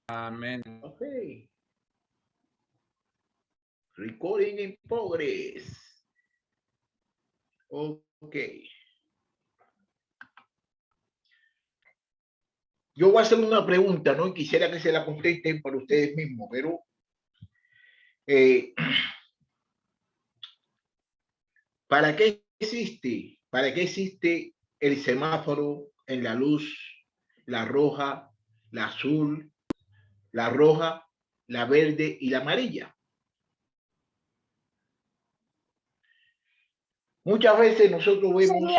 Amén. Okay. Recording in progress. Ok. Yo voy a hacer una pregunta, ¿no? Y quisiera que se la contesten para ustedes mismos, pero eh, ¿para qué existe? ¿Para qué existe el semáforo en la luz, la roja, la azul, la roja, la verde y la amarilla? Muchas veces nosotros vemos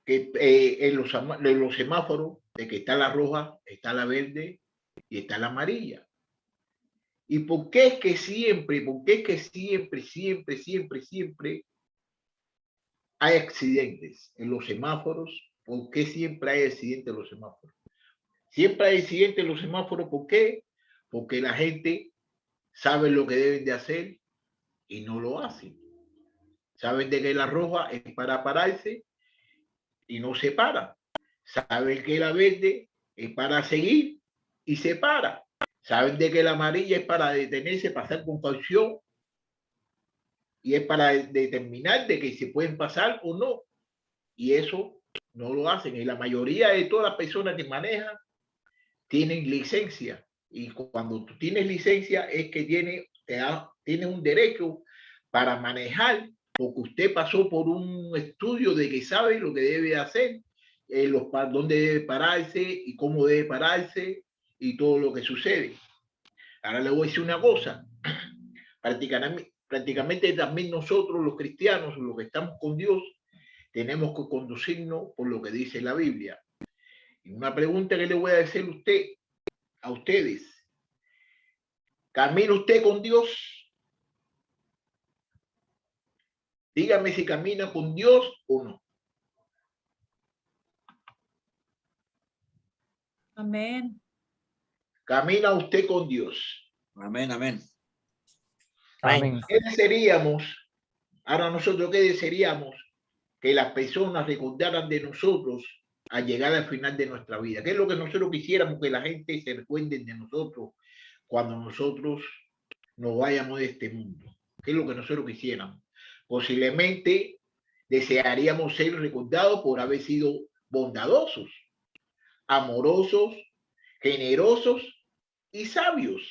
que en los semáforos, de que está la roja, está la verde y está la amarilla. ¿Y por qué es que siempre hay accidentes en los semáforos? ¿Por qué siempre hay accidentes en los semáforos? Siempre hay accidentes en los semáforos, ¿por qué? Porque la gente sabe lo que deben de hacer y no lo hacen. Saben de que la roja es para pararse y no se para. Saben que la verde es para seguir y se para. Saben de que la amarilla es para detenerse, pasar con caución y es para determinar de que se pueden pasar o no. Y eso no lo hacen. Y la mayoría de todas las personas que manejan tienen licencia. Y cuando tú tienes licencia es que tiene un derecho para manejar, porque usted pasó por un estudio de que sabe lo que debe hacer, dónde debe pararse y cómo debe pararse y todo lo que sucede. Ahora le voy a decir una cosa, prácticamente también nosotros los cristianos, los que estamos con Dios, tenemos que conducirnos por lo que dice la Biblia. Y una pregunta que le voy a hacer a ustedes. ¿Camina usted con Dios? Dígame si camina con Dios o no. Amén. ¿Camina usted con Dios? Amén, amén. Amén. ¿Qué desearíamos? Ahora nosotros, ¿qué desearíamos? Que las personas recordaran de nosotros al llegar al final de nuestra vida. ¿Qué es lo que nosotros quisiéramos que la gente se recuerde de nosotros cuando nosotros nos vayamos de este mundo? ¿Qué es lo que nosotros quisiéramos? Posiblemente desearíamos ser recordados por haber sido bondadosos, amorosos, generosos y sabios.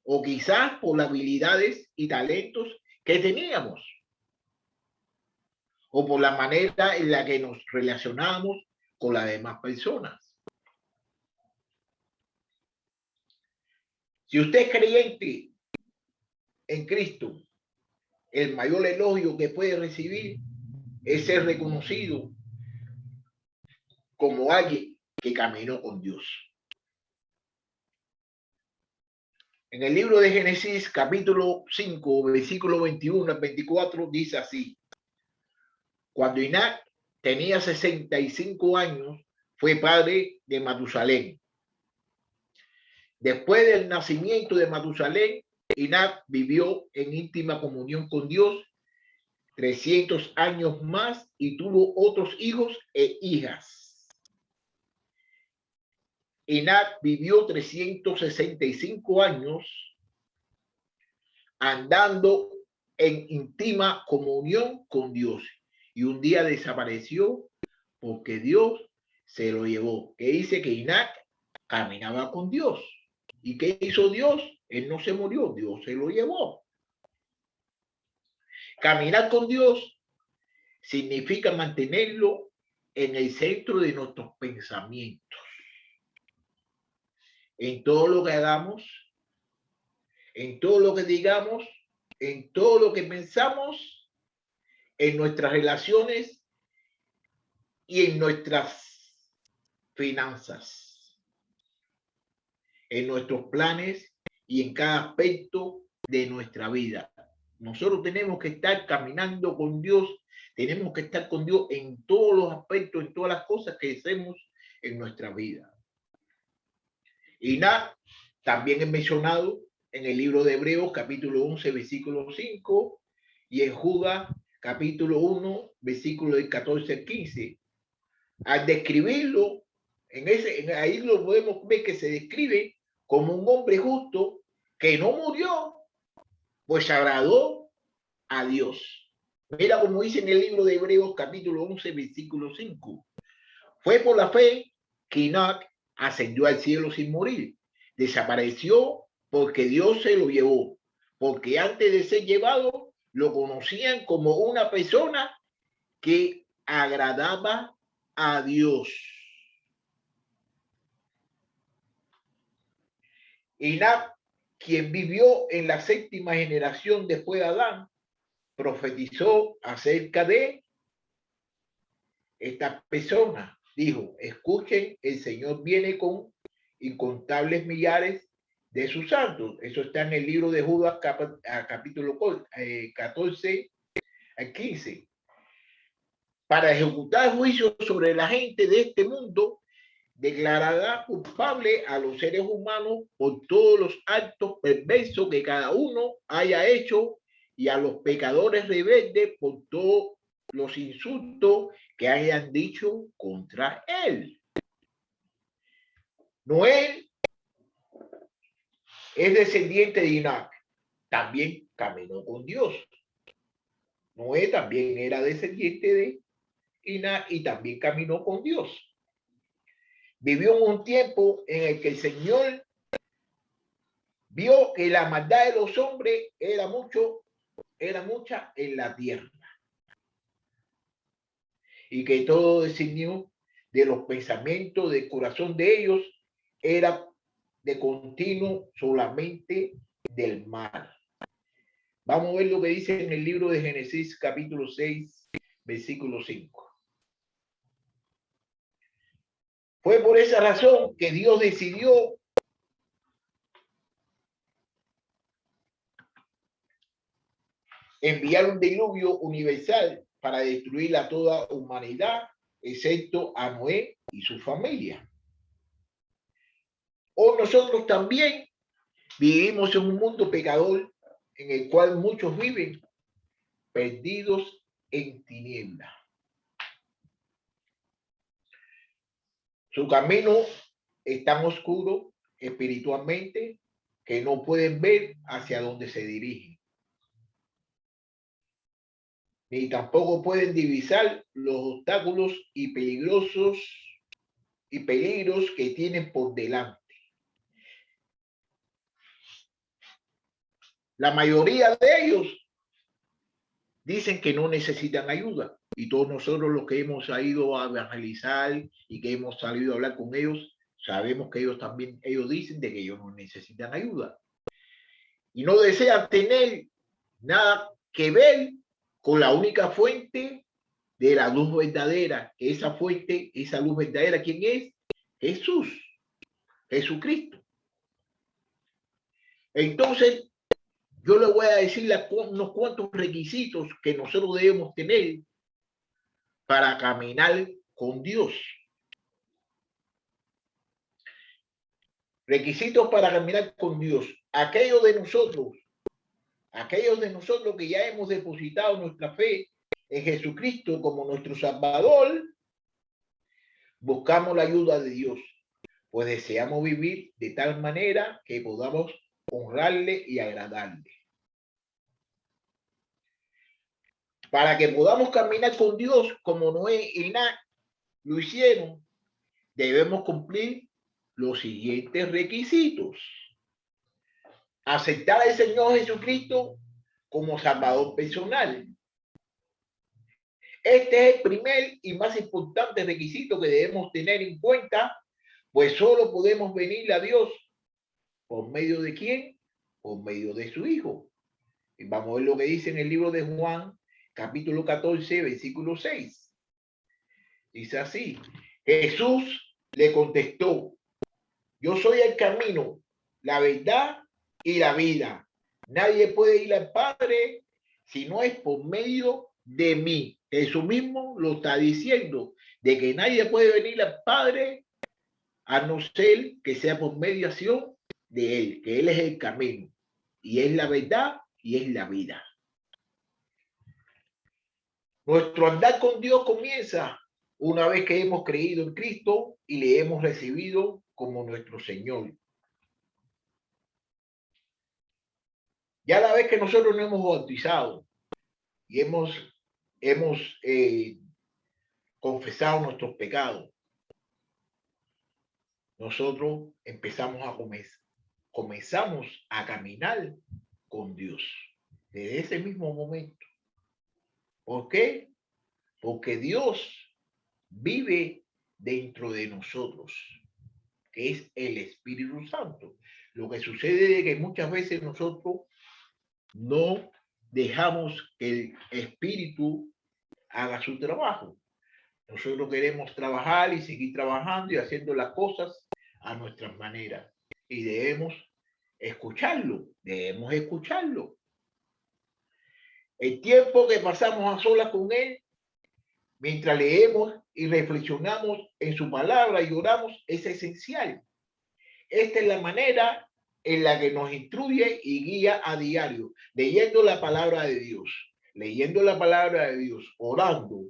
O quizás por las habilidades y talentos que teníamos. O por la manera en la que nos relacionamos con las demás personas. Si usted es creyente en Cristo, el mayor elogio que puede recibir es ser reconocido como alguien que caminó con Dios. En el libro de Génesis, capítulo 5, versículo 21 al 24, dice así: Cuando Enoc tenía 65 años, fue padre de Matusalén. Después del nacimiento de Matusalén, Enoc vivió en íntima comunión con Dios 300 años más y tuvo otros hijos e hijas. Enoc vivió 365 años andando en íntima comunión con Dios. Y un día desapareció porque Dios se lo llevó. Que dice que Enoc caminaba con Dios. ¿Y qué hizo Dios? Él no se murió, Dios se lo llevó. Caminar con Dios significa mantenerlo en el centro de nuestros pensamientos. En todo lo que hagamos, en todo lo que digamos, en todo lo que pensamos, en nuestras relaciones y en nuestras finanzas, en nuestros planes y en cada aspecto de nuestra vida. Nosotros tenemos que estar caminando con Dios, tenemos que estar con Dios en todos los aspectos, en todas las cosas que hacemos en nuestra vida. Y nada, también es mencionado en el libro de Hebreos, capítulo 11, versículo 5, y en Judas, capítulo 1, versículo del 14 al 15, al describirlo, ahí lo podemos ver que se describe como un hombre justo que no murió, pues agradó a Dios. Mira como dice en el libro de Hebreos capítulo 11, versículo 5. Fue por la fe que Enoc ascendió al cielo sin morir. Desapareció porque Dios se lo llevó. Porque antes de ser llevado, lo conocían como una persona que agradaba a Dios. Enoc, quien vivió en la séptima generación después de Adán, profetizó acerca de esta persona. Dijo, escuchen, el Señor viene con incontables millares de sus santos. Eso está en el libro de Judas, capítulo 14 al 15. Para ejecutar juicios sobre la gente de este mundo, declarará culpable a los seres humanos por todos los actos perversos que cada uno haya hecho y a los pecadores rebeldes por todos los insultos que hayan dicho contra él. Noé es descendiente de Enoc, también caminó con Dios. Noé también era descendiente de Enoc y también caminó con Dios. Vivió en un tiempo en el que el Señor vio que la maldad de los hombres era mucha en la tierra y que todo designio de los pensamientos del corazón de ellos era de continuo solamente del mal. Vamos a ver lo que dice en el libro de Génesis capítulo 6, versículo 5. Fue por esa razón que Dios decidió enviar un diluvio universal para destruir a toda humanidad, excepto a Noé y su familia. O nosotros también vivimos en un mundo pecador en el cual muchos viven perdidos en tinieblas. Su camino es tan oscuro espiritualmente que no pueden ver hacia dónde se dirigen. Ni tampoco pueden divisar los obstáculos y peligros que tienen por delante. La mayoría de ellos dicen que no necesitan ayuda y todos nosotros los que hemos ido a evangelizar y que hemos salido a hablar con ellos, sabemos que ellos dicen de que ellos no necesitan ayuda y no desean tener nada que ver con la única fuente de la luz verdadera. Esa fuente, esa luz verdadera, ¿quién es? Jesús, Jesucristo. Entonces, yo le voy a decir unos cuantos requisitos que nosotros debemos tener para caminar con Dios. Requisitos para caminar con Dios. Aquellos de nosotros que ya hemos depositado nuestra fe en Jesucristo como nuestro Salvador, buscamos la ayuda de Dios, pues deseamos vivir de tal manera que podamos honrarle y agradarle. Para que podamos caminar con Dios como Noé y Enoc lo hicieron, debemos cumplir los siguientes requisitos. Aceptar al Señor Jesucristo como Salvador personal. Este es el primer y más importante requisito que debemos tener en cuenta, pues solo podemos venir a Dios ¿por medio de quién? Por medio de su Hijo. Y vamos a ver lo que dice en el libro de Juan, capítulo 14, versículo 6. Dice así: Jesús le contestó: yo soy el camino, la verdad y la vida. Nadie puede ir al Padre si no es por medio de mí. Eso mismo lo está diciendo, de que nadie puede venir al Padre a no ser que sea por mediación de Él, que Él es el camino, y es la verdad y es la vida. Nuestro andar con Dios comienza una vez que hemos creído en Cristo y le hemos recibido como nuestro Señor. Ya la vez que nosotros nos hemos bautizado y hemos confesado nuestros pecados, nosotros comenzamos a caminar con Dios desde ese mismo momento. ¿Por qué? Porque Dios vive dentro de nosotros, que es el Espíritu Santo. Lo que sucede es que muchas veces nosotros no dejamos que el Espíritu haga su trabajo. Nosotros queremos trabajar y seguir trabajando y haciendo las cosas a nuestras maneras. Y debemos escucharlo. El tiempo que pasamos a solas con Él, mientras leemos y reflexionamos en su palabra y oramos, es esencial. Esta es la manera en la que nos instruye y guía a diario, leyendo la palabra de Dios, orando.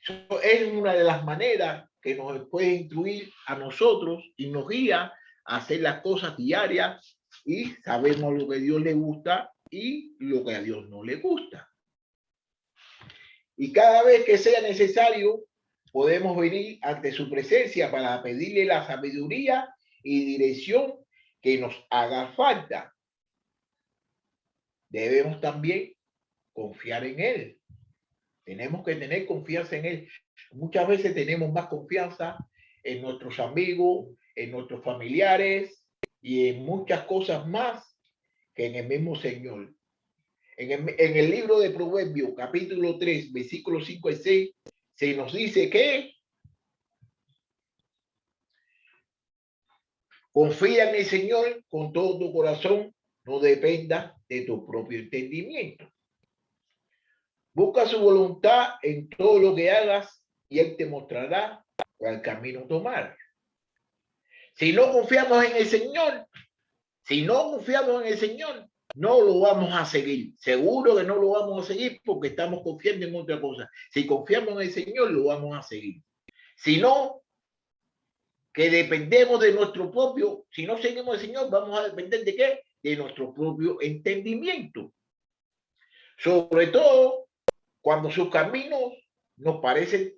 Eso es una de las maneras que nos puede instruir a nosotros y nos guía a hacer las cosas diarias y sabemos lo que a Dios le gusta y lo que a Dios no le gusta. Y cada vez que sea necesario, podemos venir ante su presencia para pedirle la sabiduría y dirección que nos haga falta. Debemos también confiar en Él. Tenemos que tener confianza en Él. Muchas veces tenemos más confianza en nuestros amigos, en nuestros familiares y en muchas cosas más que en el mismo Señor. En el libro de Proverbios, capítulo 3, versículos 5 y 6, se nos dice que confía en el Señor con todo tu corazón, no dependa de tu propio entendimiento. Busca su voluntad en todo lo que hagas y Él te mostrará cuál camino tomar. Si no confiamos en el Señor, no lo vamos a seguir. Seguro que no lo vamos a seguir porque estamos confiando en otra cosa. Si confiamos en el Señor, lo vamos a seguir. Si no, que dependemos de nuestro propio, si no seguimos al Señor, vamos a depender de qué? De nuestro propio entendimiento. Sobre todo cuando sus caminos nos parecen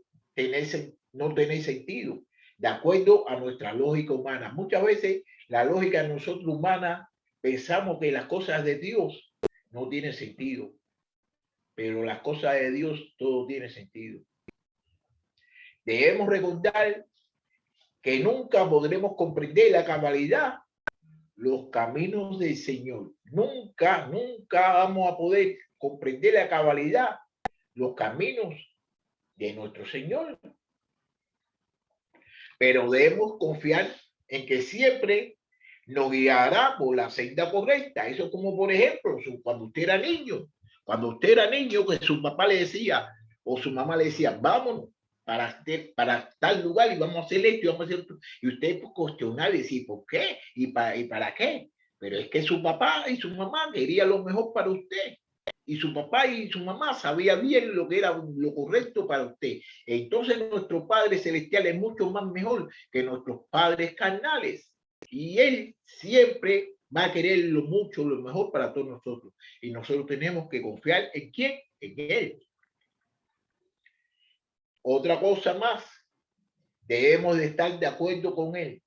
no tener sentido, de acuerdo a nuestra lógica humana. Muchas veces la lógica de nosotros humana pensamos que las cosas de Dios no tienen sentido, pero las cosas de Dios todo tiene sentido. Debemos recordar que nunca podremos comprender la cabalidad los caminos del Señor. Nunca vamos a poder comprender la cabalidad los caminos de nuestro Señor. Pero debemos confiar en que siempre nos guiará por la senda correcta. Eso es como, por ejemplo, cuando usted era niño, que su papá le decía o su mamá le decía, vámonos para tal lugar y vamos a hacer esto y vamos a hacer esto. Y usted cuestionaba y decía, ¿por qué? ¿Y para qué? Pero es que su papá y su mamá querían lo mejor para usted. Y su papá y su mamá sabían bien lo que era lo correcto para usted. Entonces nuestro Padre Celestial es mucho más mejor que nuestros padres carnales. Y Él siempre va a querer lo mejor para todos nosotros. Y nosotros tenemos que confiar en ¿quién? En Él. Otra cosa más, debemos de estar de acuerdo con Él.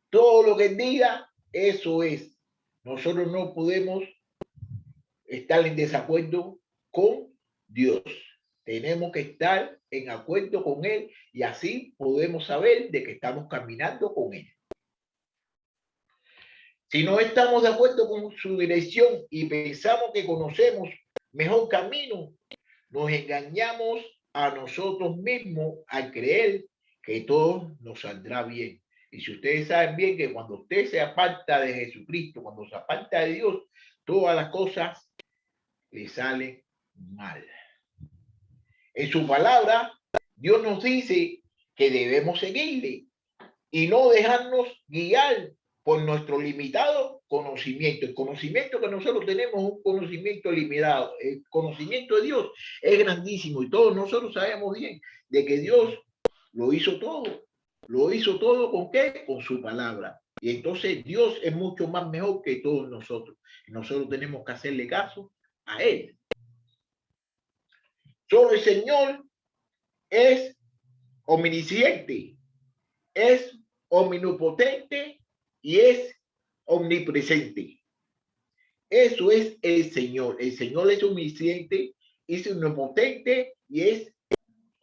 Todo lo que Él diga, eso es. Nosotros no podemos estar en desacuerdo con Dios. Tenemos que estar en acuerdo con Él y así podemos saber de que estamos caminando con Él. Si no estamos de acuerdo con su dirección y pensamos que conocemos mejor camino, nos engañamos a nosotros mismos al creer que todo nos saldrá bien. Y si ustedes saben bien que cuando usted se aparta de Jesucristo, cuando se aparta de Dios, todas las cosas le salen mal. En su palabra, Dios nos dice que debemos seguirle y no dejarnos guiar por nuestro limitado conocimiento. El conocimiento que nosotros tenemos es un conocimiento limitado. El conocimiento de Dios es grandísimo y todos nosotros sabemos bien de que Dios lo hizo todo. Lo hizo todo ¿con qué? Con su palabra. Y entonces Dios es mucho más mejor que todos nosotros. Nosotros tenemos que hacerle caso a Él. Solo el Señor es omnisciente, es omnipotente y es omnipresente. Eso es el Señor. El Señor es omnisciente, es omnipotente y es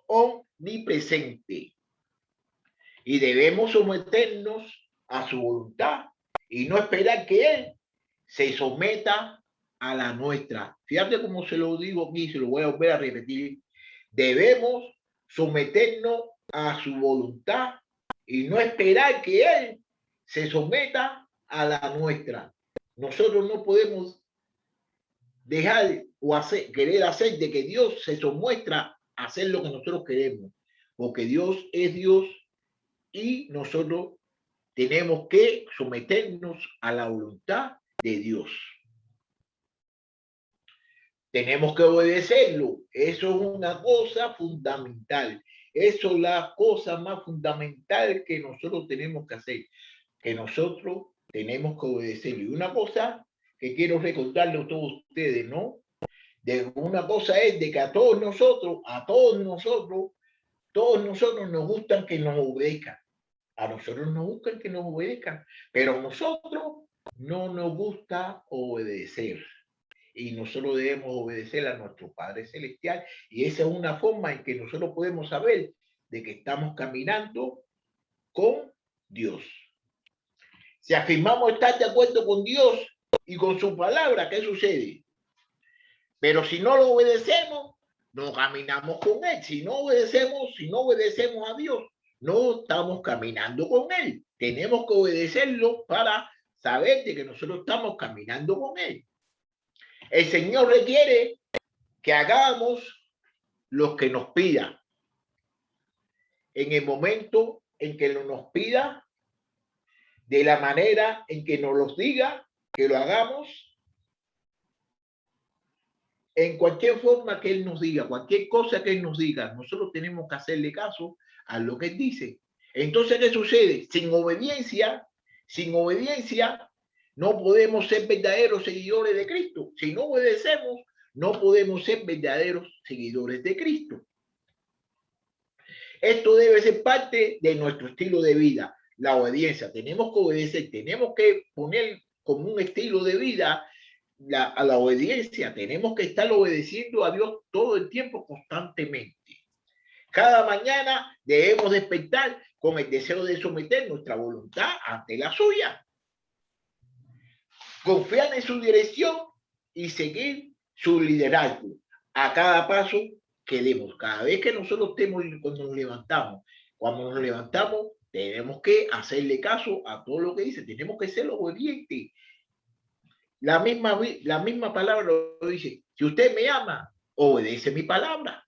omnipresente. Y debemos someternos a su voluntad y no esperar que Él se someta a la nuestra. Fíjate cómo se lo digo aquí, se lo voy a volver a repetir. Debemos someternos a su voluntad y no esperar que Él se someta a la nuestra. Nosotros no podemos dejar o querer hacer de que Dios se someta a hacer lo que nosotros queremos, porque Dios es Dios y nosotros tenemos que someternos a la voluntad de Dios. Tenemos que obedecerlo. Eso es una cosa fundamental. Eso es la cosa más fundamental que nosotros tenemos que hacer, que nosotros tenemos que obedecerlo. Y una cosa que quiero recordarle a todos ustedes, ¿no? De una cosa es de que a todos nosotros nos gustan que nos obedezcan. A nosotros nos gustan que nos obedezcan, pero a nosotros no nos gusta obedecer. Y nosotros debemos obedecer a nuestro Padre Celestial. Y esa es una forma en que nosotros podemos saber de que estamos caminando con Dios. Si afirmamos estar de acuerdo con Dios y con su palabra, ¿qué sucede? Pero si no lo obedecemos, no caminamos con Él. Si no obedecemos a Dios, no estamos caminando con Él. Tenemos que obedecerlo para saber de que nosotros estamos caminando con Él. El Señor requiere que hagamos lo que nos pida. En el momento en que nos pida, de la manera en que nos los diga, que lo hagamos, en cualquier forma que Él nos diga, cualquier cosa que Él nos diga, nosotros tenemos que hacerle caso a lo que Él dice. Entonces, ¿qué sucede? Sin obediencia, no podemos ser verdaderos seguidores de Cristo. Si no obedecemos, no podemos ser verdaderos seguidores de Cristo. Esto debe ser parte de nuestro estilo de vida, la obediencia. Tenemos que obedecer, tenemos que poner como un estilo de vida a la obediencia. Tenemos que estar obedeciendo a Dios todo el tiempo, constantemente. Cada mañana debemos despertar con el deseo de someter nuestra voluntad ante la suya. Confiar en su dirección y seguir su liderazgo a cada paso que demos. Cada vez que nosotros estemos, cuando nos levantamos, tenemos que hacerle caso a todo lo que dice. Tenemos que ser obedientes. La misma palabra lo dice. Si usted me ama, obedece mi palabra.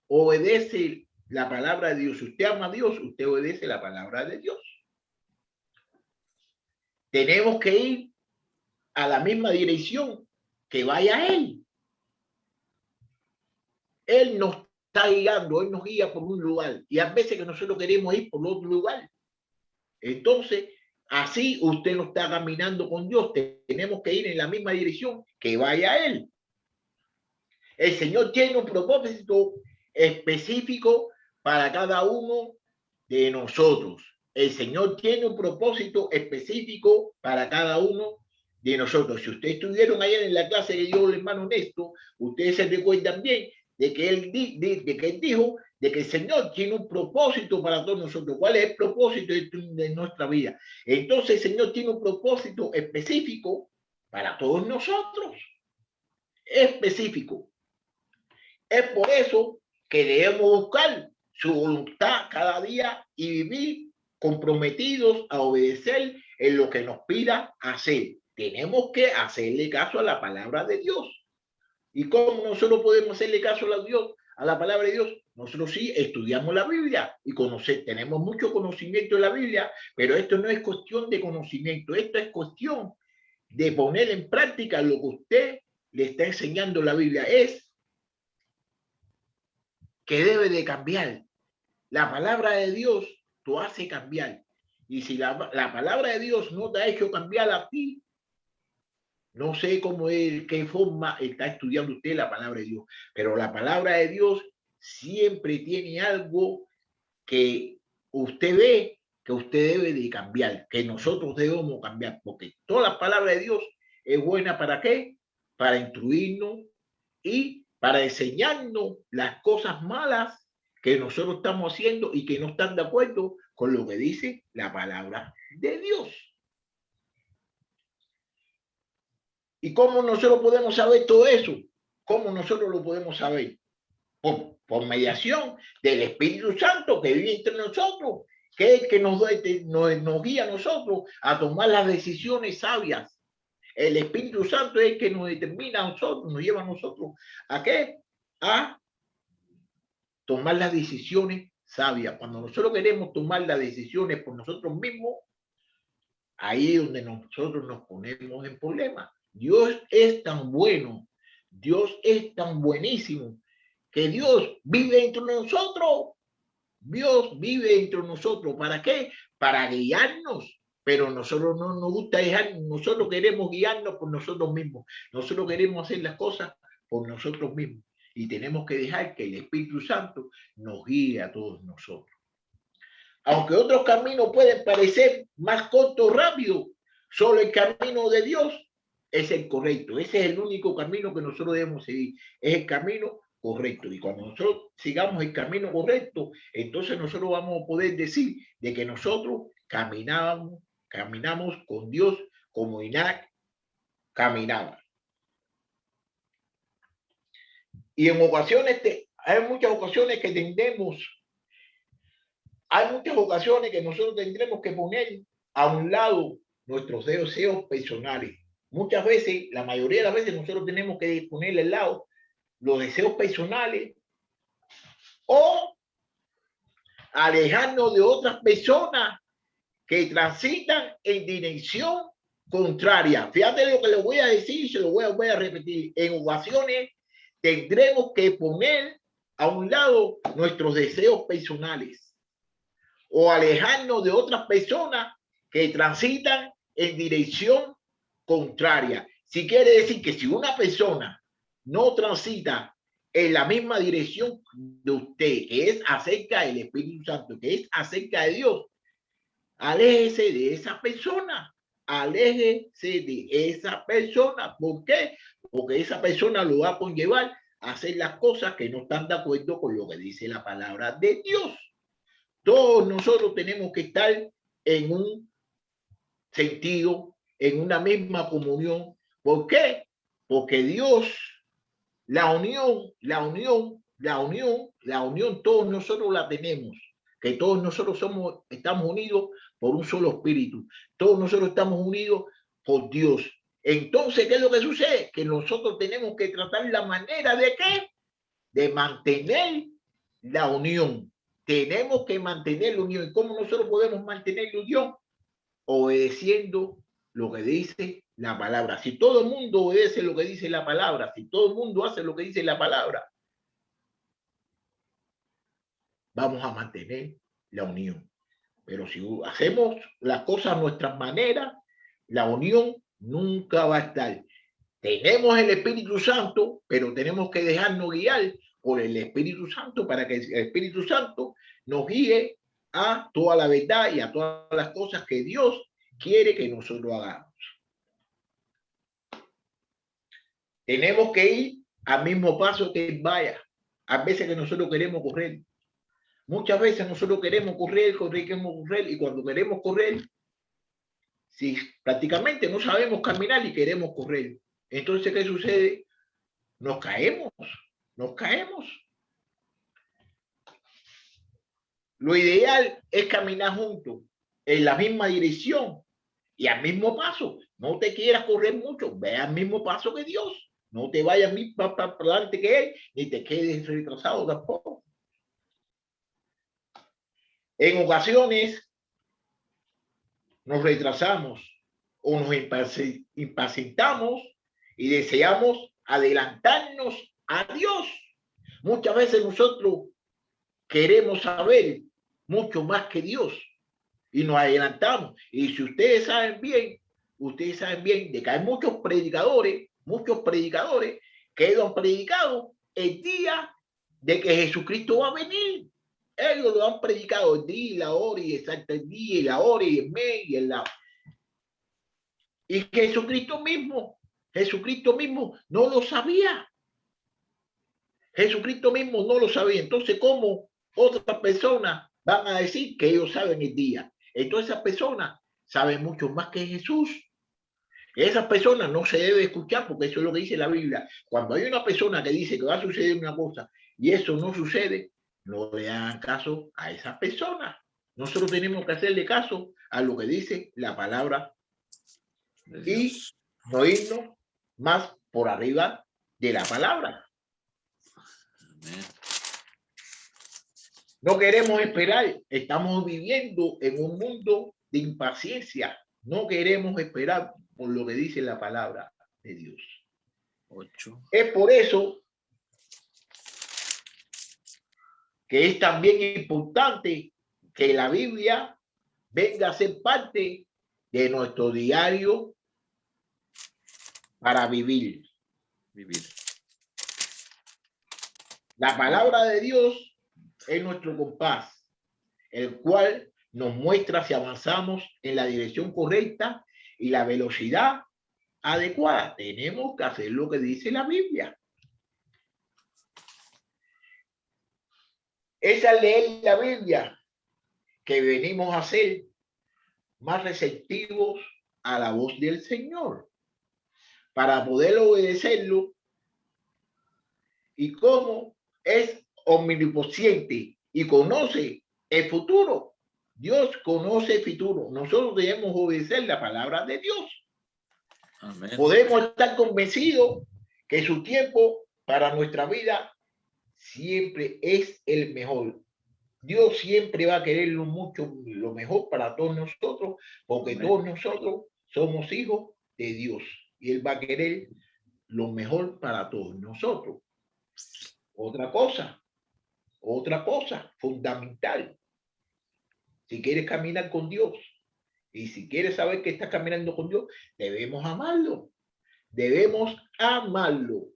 Obedece la palabra de Dios. Si usted ama a Dios, usted obedece la palabra de Dios. Tenemos que ir a la misma dirección que vaya Él. Él nos está guiando, Él nos guía por un lugar. Y a veces que nosotros queremos ir por otro lugar. Entonces, así usted no está caminando con Dios. Tenemos que ir en la misma dirección que vaya Él. El Señor tiene un propósito específico para cada uno de nosotros. El Señor tiene un propósito específico para cada uno de nosotros. Si ustedes estuvieron ayer en la clase que dio el hermano Néstor, ustedes se recuerdan bien de que él dijo de que el Señor tiene un propósito para todos nosotros. ¿Cuál es el propósito de nuestra vida? Entonces el Señor tiene un propósito específico para todos nosotros. Específico. Es por eso que debemos buscar su voluntad cada día y vivir comprometidos a obedecer en lo que nos pida hacer. Tenemos que hacerle caso a la palabra de Dios. ¿Y cómo nosotros podemos hacerle caso a Dios? a la palabra de Dios, nosotros sí estudiamos la Biblia y tenemos mucho conocimiento de la Biblia, pero esto no es cuestión de conocimiento, esto es cuestión de poner en práctica lo que usted le está enseñando la Biblia. Es que debe de cambiar. La palabra de Dios te hace cambiar. Y si la palabra de Dios no te ha hecho cambiar a ti, no sé cómo es, qué forma está estudiando usted la palabra de Dios, pero la palabra de Dios siempre tiene algo que usted ve que usted debe de cambiar, que nosotros debemos cambiar, porque toda la palabra de Dios es buena ¿para qué? Para instruirnos y para enseñarnos las cosas malas que nosotros estamos haciendo y que no están de acuerdo con lo que dice la palabra de Dios. ¿Y cómo nosotros podemos saber todo eso? ¿Cómo nosotros lo podemos saber? Por mediación del Espíritu Santo que vive entre nosotros, que es el que nos guía a nosotros a tomar las decisiones sabias. El Espíritu Santo es el que nos determina a nosotros, nos lleva a nosotros ¿a qué? A tomar las decisiones sabias. Cuando nosotros queremos tomar las decisiones por nosotros mismos, ahí es donde nosotros nos ponemos en problemas. Dios es tan bueno, Dios es tan buenísimo, que Dios vive entre nosotros. Dios vive entre nosotros. ¿Para qué? Para guiarnos. Pero nosotros no nos gusta dejar, nosotros queremos guiarnos por nosotros mismos. Nosotros queremos hacer las cosas por nosotros mismos. Y tenemos que dejar que el Espíritu Santo nos guíe a todos nosotros. Aunque otros caminos pueden parecer más cortos, rápidos, solo el camino de Dios es el correcto. Ese es el único camino que nosotros debemos seguir. Es el camino correcto. Y cuando nosotros sigamos el camino correcto, entonces nosotros vamos a poder decir de que nosotros caminamos con Dios como Enoch caminaba. Y en ocasiones, hay muchas ocasiones que hay muchas ocasiones que nosotros tendremos que poner a un lado nuestros deseos personales. Muchas veces, la mayoría de las veces, nosotros tenemos que ponerle al lado los deseos personales o alejarnos de otras personas que transitan en dirección contraria. Fíjate lo que le voy a decir, se lo voy a repetir. En ocasiones tendremos que poner a un lado nuestros deseos personales o alejarnos de otras personas que transitan en dirección contraria. Si quiere decir que si una persona no transita en la misma dirección de usted, que es acerca del Espíritu Santo, que es acerca de Dios, aléjese de esa persona, aléjese de esa persona. ¿Por qué? Porque esa persona lo va a conllevar a hacer las cosas que no están de acuerdo con lo que dice la palabra de Dios. Todos nosotros tenemos que estar en un sentido, en una misma comunión. ¿Por qué? Porque Dios, la unión, todos nosotros la tenemos. Que todos nosotros estamos unidos por un solo espíritu. Todos nosotros estamos unidos por Dios. Entonces, ¿qué es lo que sucede? Que nosotros tenemos que tratar la manera de ¿qué? De mantener la unión. Tenemos que mantener la unión. ¿Y cómo nosotros podemos mantener la unión? Obedeciendo lo que dice la palabra. Si todo el mundo obedece lo que dice la palabra, si todo el mundo hace lo que dice la palabra, vamos a mantener la unión. Pero si hacemos las cosas a nuestras maneras, la unión nunca va a estar. Tenemos el Espíritu Santo, pero tenemos que dejarnos guiar por el Espíritu Santo para que el Espíritu Santo nos guíe a toda la verdad y a todas las cosas que Dios quiere que nosotros hagamos. Tenemos que ir al mismo paso que Él vaya. A veces que nosotros queremos correr. Muchas veces nosotros queremos correr, y cuando queremos correr, si prácticamente no sabemos caminar y queremos correr, entonces ¿qué sucede? Nos caemos. Lo ideal es caminar juntos en la misma dirección y al mismo paso. No te quieras correr mucho, ve al mismo paso que Dios. No te vayas más para adelante que él, ni te quedes retrasado tampoco. En ocasiones nos retrasamos o nos impacientamos y deseamos adelantarnos a Dios. Muchas veces nosotros queremos saber mucho más que Dios y nos adelantamos. Y si ustedes saben bien de que hay muchos predicadores que han predicado el día de que Jesucristo va a venir. Ellos lo han predicado el día y la hora y exacto el día y la hora y el mes y el la. Y Jesucristo mismo no lo sabía. Jesucristo mismo no lo sabía. Entonces, ¿cómo otras personas van a decir que ellos saben el día? Entonces, esas personas saben mucho más que Jesús. Esas personas no se debe escuchar porque eso es lo que dice la Biblia. Cuando hay una persona que dice que va a suceder una cosa y eso no sucede, no le hagan caso a esa persona. Nosotros tenemos que hacerle caso a lo que dice la palabra y no irnos más por arriba de la palabra. Amén. No queremos esperar. Estamos viviendo en un mundo de impaciencia. No queremos esperar por lo que dice la palabra de Dios. 8. Es por eso que es también importante que la Biblia venga a ser parte de nuestro diario para vivir. La palabra de Dios es nuestro compás, el cual nos muestra si avanzamos en la dirección correcta y la velocidad adecuada. Tenemos que hacer lo que dice la Biblia. Es al leer la Biblia que venimos a ser más receptivos a la voz del Señor para poder obedecerlo. Y como es omnipotente y conoce el futuro, Dios conoce el futuro. Nosotros debemos obedecer la palabra de Dios. Amén. Podemos estar convencidos que su tiempo para nuestra vida siempre es el mejor. Dios siempre va a querer lo mejor para todos nosotros, porque Amén. todos nosotros somos hijos de Dios y Él va a querer lo mejor para todos nosotros. Otra cosa fundamental. Si quieres caminar con Dios y si quieres saber que estás caminando con Dios, debemos amarlo. Debemos amarlo.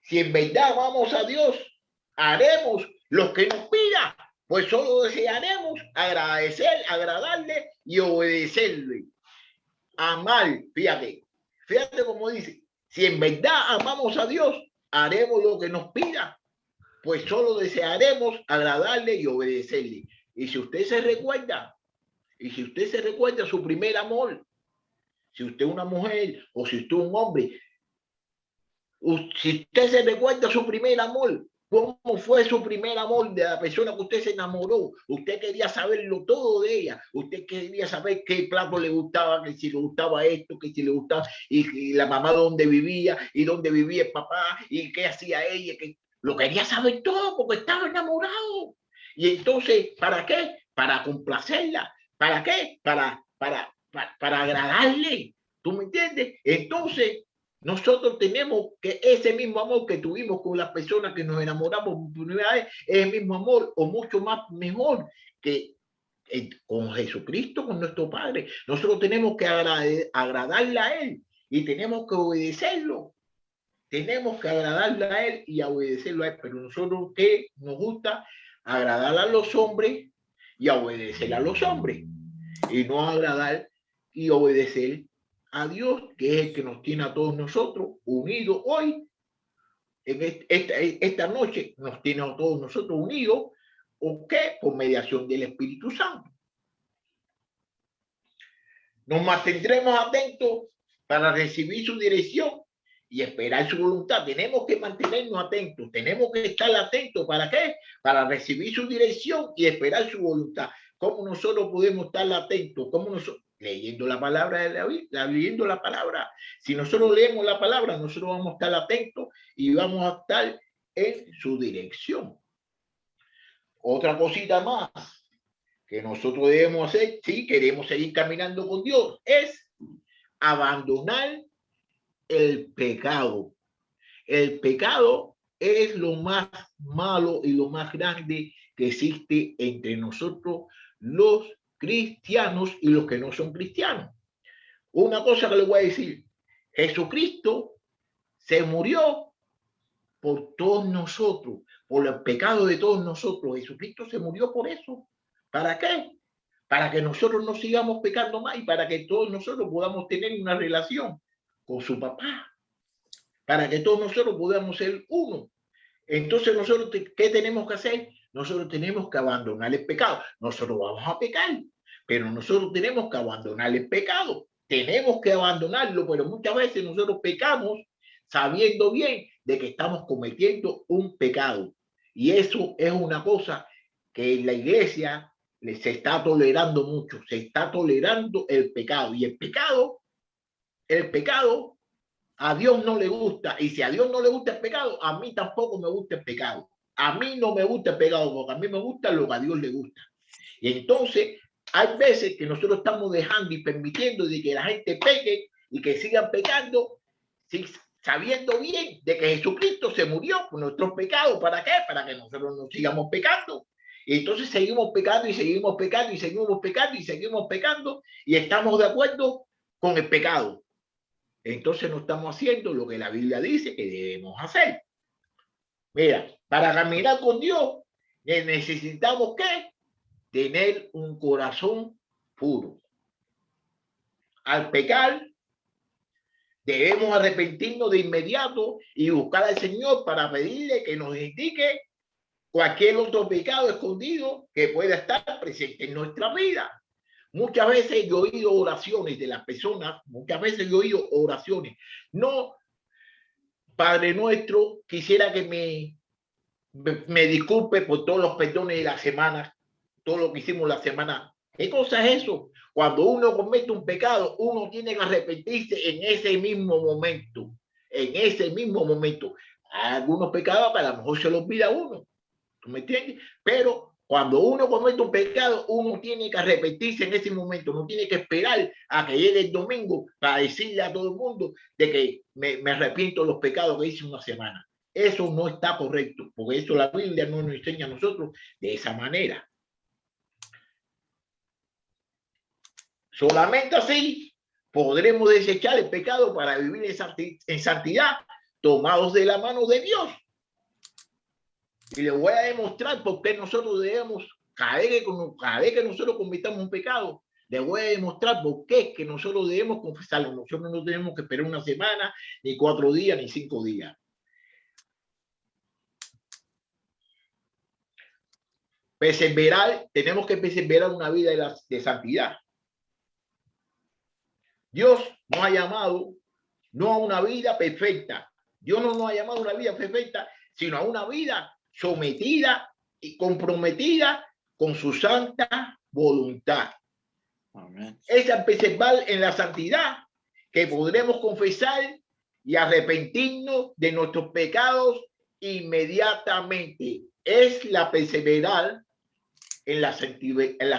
Si en verdad amamos a Dios, haremos lo que nos pida, pues solo desearemos agradarle y obedecerle. Amar, fíjate cómo dice, si en verdad amamos a Dios, haremos lo que nos pida, pues solo desearemos agradarle y obedecerle. Y si usted se recuerda su primer amor, si usted es una mujer o si usted es un hombre, si usted se recuerda su primer amor, cómo fue su primer amor de la persona que usted se enamoró, usted quería saberlo todo de ella, usted quería saber qué plato le gustaba, que si le gustaba esto, que si le gustaba, y la mamá dónde vivía, y dónde vivía el papá, y qué hacía ella, que lo quería saber todo porque estaba enamorado. Y entonces, ¿para qué? Para complacerla. ¿Para qué? Para agradarle. ¿Tú me entiendes? Entonces, nosotros tenemos que ese mismo amor que tuvimos con las personas que nos enamoramos por primera vez, es el mismo amor o mucho más mejor que con Jesucristo, con nuestro Padre. Nosotros tenemos que agradarle a Él y tenemos que obedecerlo. Tenemos que agradarle a Él y obedecerlo a Él. Pero nosotros, ¿qué nos gusta? Agradar a los hombres y obedecer a los hombres. Y no agradar y obedecer a Dios, que es el que nos tiene a todos nosotros unidos hoy. En esta noche nos tiene a todos nosotros unidos, ¿o qué? Por mediación del Espíritu Santo. Nos mantendremos atentos para recibir su dirección y esperar su voluntad. Tenemos que mantenernos atentos, tenemos que estar atentos. ¿Para qué? Para recibir su dirección y esperar su voluntad. ¿Cómo nosotros podemos estar atentos? ¿Cómo nosotros? Leyendo la palabra de la Biblia, leyendo la palabra. Si nosotros leemos la palabra, nosotros vamos a estar atentos y vamos a estar en su dirección. Otra cosita más que nosotros debemos hacer, si queremos seguir caminando con Dios, es abandonar el pecado. El pecado es lo más malo y lo más grande que existe entre nosotros los cristianos y los que no son cristianos. Una cosa que les voy a decir, Jesucristo se murió por todos nosotros, por el pecado de todos nosotros. Jesucristo se murió por eso. ¿Para qué? Para que nosotros no sigamos pecando más y para que todos nosotros podamos tener una relación con su papá. Para que todos nosotros podamos ser uno. Entonces nosotros, ¿qué tenemos que hacer? Nosotros tenemos que abandonar el pecado. Nosotros vamos a pecar, pero nosotros tenemos que abandonar el pecado. Tenemos que abandonarlo, pero muchas veces nosotros pecamos sabiendo bien de que estamos cometiendo un pecado. Y eso es una cosa que en la iglesia se está tolerando mucho. Se está tolerando el pecado. Y el pecado a Dios no le gusta. Y si a Dios no le gusta el pecado, a mí tampoco me gusta el pecado. A mí no me gusta el pecado, porque a mí me gusta lo que a Dios le gusta. Y entonces hay veces que nosotros estamos dejando y permitiendo de que la gente peque y que sigan pecando, sabiendo bien de que Jesucristo se murió por nuestros pecados. ¿Para qué? Para que nosotros no sigamos pecando. Y entonces seguimos pecando y seguimos pecando y seguimos pecando y seguimos pecando y estamos de acuerdo con el pecado. Entonces no estamos haciendo lo que la Biblia dice que debemos hacer. Mira, para caminar con Dios necesitamos ¿qué? Tener un corazón puro. Al pecar, debemos arrepentirnos de inmediato y buscar al Señor para pedirle que nos indique cualquier otro pecado escondido que pueda estar presente en nuestra vida. Muchas veces yo he oído oraciones de las personas, no, Padre nuestro, quisiera que me disculpe por todos los perdones de la semana, todo lo que hicimos la semana. ¿Qué cosa es eso? Cuando uno comete un pecado, uno tiene que arrepentirse en ese mismo momento. Algunos pecados que a lo mejor se los olvida a uno. ¿Tú me entiendes? Pero cuando uno comete un pecado, uno tiene que arrepentirse en ese momento. No tiene que esperar a que llegue el domingo para decirle a todo el mundo de que me arrepiento de los pecados que hice una semana. Eso no está correcto, porque eso la Biblia no nos enseña a nosotros de esa manera. Solamente así podremos desechar el pecado para vivir en santidad, tomados de la mano de Dios. Y les voy a demostrar por qué nosotros debemos, cada vez que nosotros cometamos un pecado, les voy a demostrar por qué es que nosotros debemos confesarlo. Nosotros no tenemos que esperar una semana, ni 4 días, ni 5 días. Tenemos que perseverar una vida de santidad. Dios nos ha llamado no a una vida perfecta. Dios no nos ha llamado a una vida perfecta, sino a una vida sometida y comprometida con su santa voluntad. Amén. Es al perseverar en la santidad que podremos confesar y arrepentirnos de nuestros pecados inmediatamente. Es la perseverar en la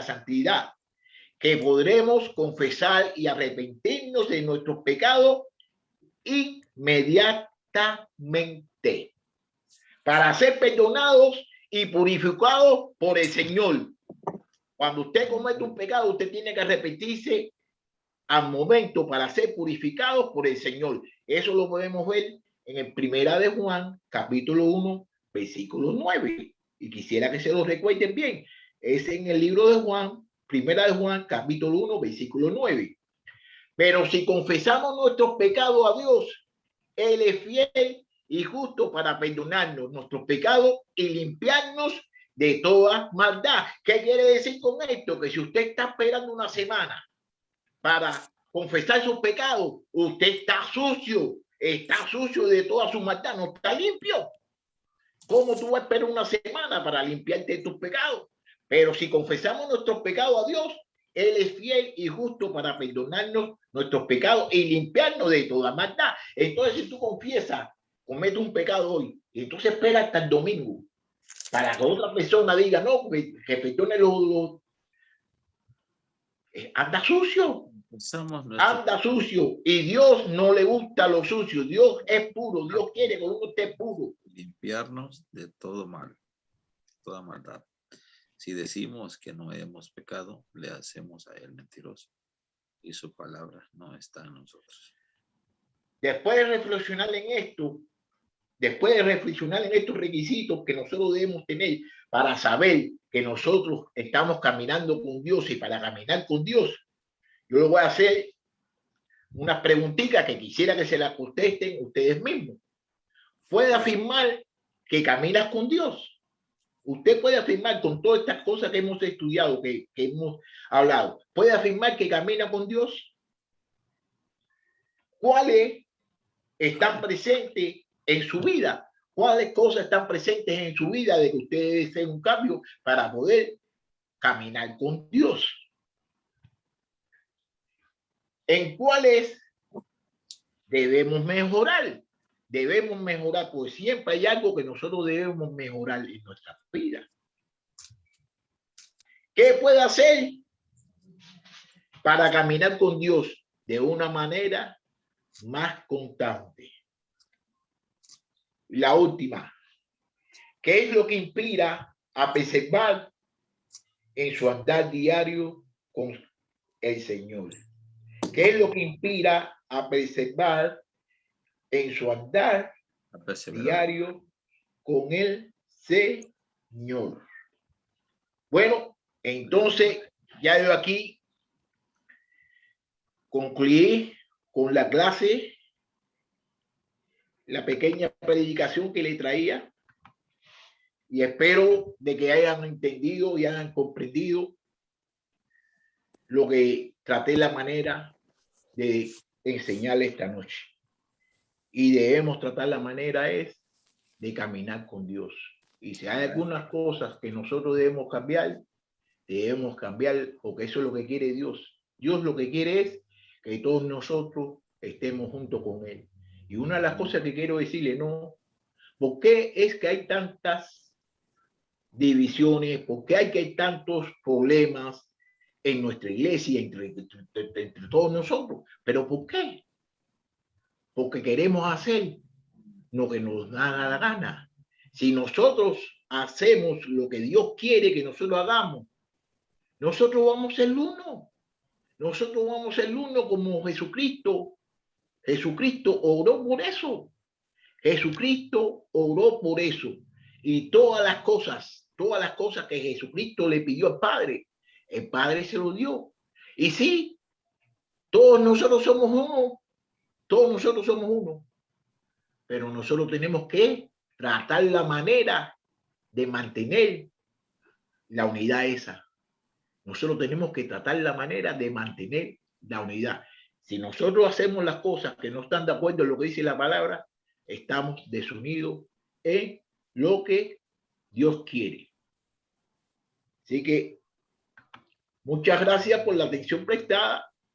santidad que podremos confesar y arrepentirnos de nuestros pecados inmediatamente para ser perdonados y purificados por el Señor. Cuando usted comete un pecado, usted tiene que arrepentirse al momento para ser purificados por el Señor. Eso lo podemos ver en el Primera de Juan, capítulo 1, versículo 9. Y quisiera que se lo recuerden bien. Es en el libro de Juan, Primera de Juan, capítulo 1, versículo 9. Pero si confesamos nuestros pecados a Dios, Él es fiel y justo para perdonarnos nuestros pecados y limpiarnos de toda maldad. ¿Qué quiere decir con esto? Que si usted está esperando una semana para confesar sus pecados, usted está sucio de toda su maldad, no está limpio. ¿Cómo tú vas a esperar una semana para limpiarte de tus pecados? Pero si confesamos nuestros pecados a Dios, Él es fiel y justo para perdonarnos nuestros pecados y limpiarnos de toda maldad. Entonces, si tú confiesas, cometes un pecado hoy, y entonces espera hasta el domingo para que otra persona diga, no, que perdone anda sucio. Anda sucio. Y Dios no le gusta lo sucio. Dios es puro. Dios quiere que uno esté puro. Limpiarnos de todo mal, toda maldad. Si decimos que no hemos pecado, le hacemos a él mentiroso y su palabra no está en nosotros. Después de reflexionar en esto, después de reflexionar en estos requisitos que nosotros debemos tener para saber que nosotros estamos caminando con Dios y para caminar con Dios, yo le voy a hacer unas preguntitas que quisiera que se las contesten ustedes mismos. ¿Puede afirmar que caminas con Dios? Usted puede afirmar con todas estas cosas que hemos estudiado, que hemos hablado, ¿puede afirmar que camina con Dios? ¿Cuáles están presentes en su vida? ¿Cuáles cosas están presentes en su vida de que usted debe hacer un cambio para poder caminar con Dios? ¿En cuáles debemos mejorar? Debemos mejorar, pues siempre hay algo que nosotros debemos mejorar en nuestras vidas. ¿Qué puede hacer para caminar con Dios de una manera más constante? La última, ¿qué es lo que inspira a perseverar en su andar diario con el Señor? ¿Qué es lo que inspira a perseverar en su andar diario con el Señor? Bueno, entonces ya yo aquí concluí con la clase, la pequeña predicación que le traía, y espero de que hayan entendido y hayan comprendido lo que traté la manera de enseñarle esta noche. Y debemos tratar la manera es de caminar con Dios. Y si hay algunas cosas que nosotros debemos cambiar porque eso es lo que quiere Dios. Dios lo que quiere es que todos nosotros estemos juntos con Él. Y una de las cosas que quiero decirle, no, ¿por qué es que hay tantas divisiones? ¿Por qué hay tantos problemas en nuestra iglesia, entre todos nosotros? ¿Pero por qué? Porque queremos hacer lo que nos da la gana. Si nosotros hacemos lo que Dios quiere que nosotros hagamos, nosotros vamos a ser uno. Nosotros vamos a ser uno como Jesucristo. Jesucristo oró por eso. Jesucristo oró por eso. Y todas las cosas que Jesucristo le pidió al Padre, el Padre se lo dio. Y sí, todos nosotros somos uno. Todos nosotros somos uno. Pero nosotros tenemos que tratar la manera de mantener la unidad esa. Nosotros tenemos que tratar la manera de mantener la unidad. Si nosotros hacemos las cosas que no están de acuerdo en lo que dice la palabra, estamos desunidos en lo que Dios quiere. Así que muchas gracias por la atención prestada